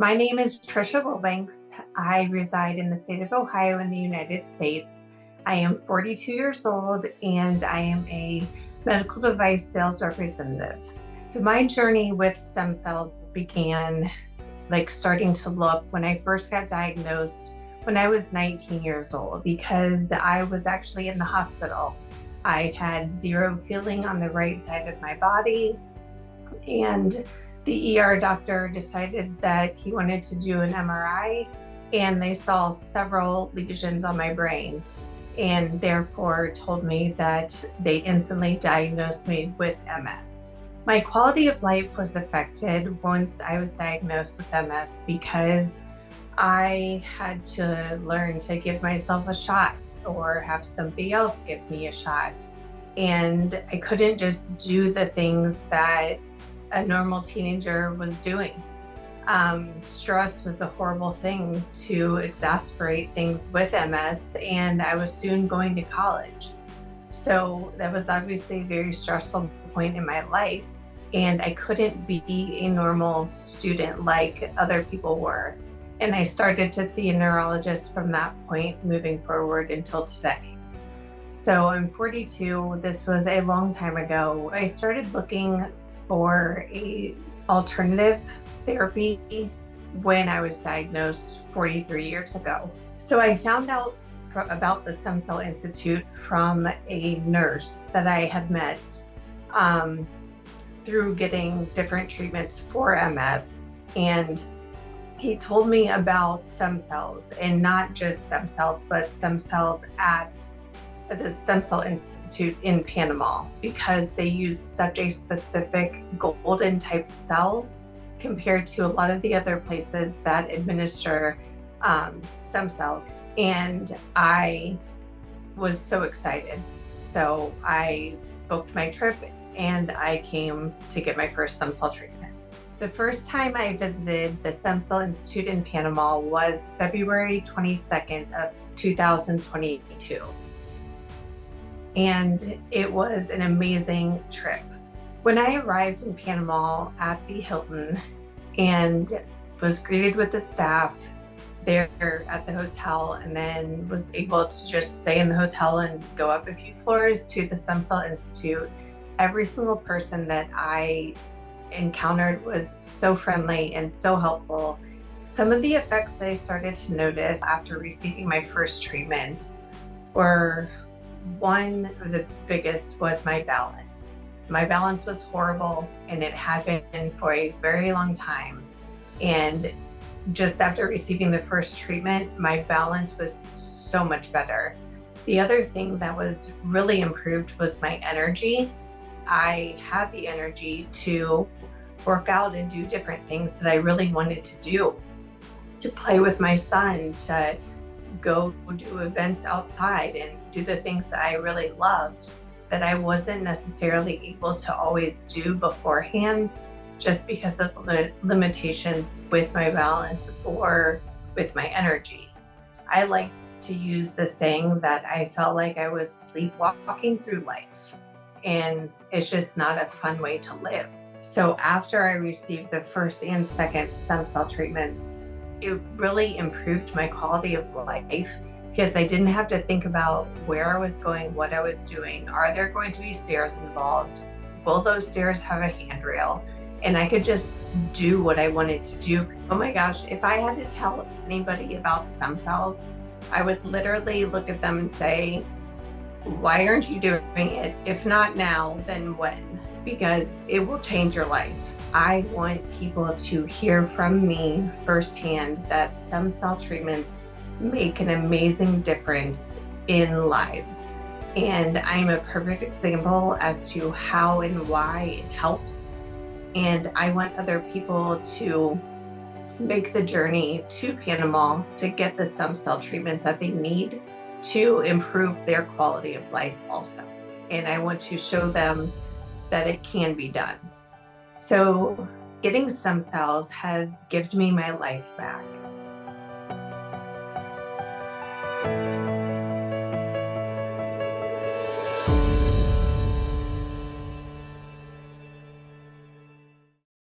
My name is Tricia. I reside in the state of Ohio in the United States. I am 42 years old and I am a medical device sales representative. So my journey with stem cells began starting to look when I first got diagnosed when I was 19 years old, because I was actually in the hospital. I had zero feeling on the right side of my body, and the ER doctor decided that he wanted to do an MRI, and they saw several lesions on my brain, and therefore told me that they instantly diagnosed me with MS. My quality of life was affected once I was diagnosed with MS because I had to learn to give myself a shot or have somebody else give me a shot. And I couldn't just do the things that a normal teenager was doing. Stress was a horrible thing to exacerbate things with MS, and I was soon going to college. So that was obviously a very stressful point in my life, and I couldn't be a normal student like other people were. And I started to see a neurologist from that point moving forward until today. So I'm 42. This was a long time ago. I started looking for a alternative therapy when I was diagnosed 43 years ago. So I found out about the Stem Cell Institute from a nurse that I had met through getting different treatments for MS. And he told me about stem cells, and not just stem cells, but stem cells at the Stem Cell Institute in Panama, because they use such a specific golden type cell compared to a lot of the other places that administer stem cells. And I was so excited. So I booked my trip and I came to get my first stem cell treatment. The first time I visited the Stem Cell Institute in Panama was February 22nd of 2022. And it was an amazing trip. When I arrived in Panama at the Hilton and was greeted with the staff there at the hotel, and then was able to just stay in the hotel and go up a few floors to the Stem Cell Institute, every single person that I encountered was so friendly and so helpful. Some of the effects that I started to notice after receiving my first treatment were, one of the biggest was my balance. My balance was horrible, and it had been for a very long time. And just after receiving the first treatment, my balance was so much better. The other thing that was really improved was my energy. I had the energy to work out and do different things that I really wanted to do, to play with my son, to go do events outside and do the things that I really loved, that I wasn't necessarily able to always do beforehand, just because of limitations with my balance or with my energy. I liked to use the saying that I felt like I was sleepwalking through life, and it's just not a fun way to live. So after I received the first and second stem cell treatments, it really improved my quality of life, because I didn't have to think about where I was going, what I was doing. Are there going to be stairs involved? Will those stairs have a handrail? And I could just do what I wanted to do. Oh my gosh, if I had to tell anybody about stem cells, I would literally look at them and say, why aren't you doing it? If not now, then when? Because it will change your life. I want people to hear from me firsthand that stem cell treatments make an amazing difference in lives. And I'm a perfect example as to how and why it helps. And I want other people to make the journey to Panama to get the stem cell treatments that they need to improve their quality of life also. And I want to show them that it can be done. So getting stem cells has given me my life back.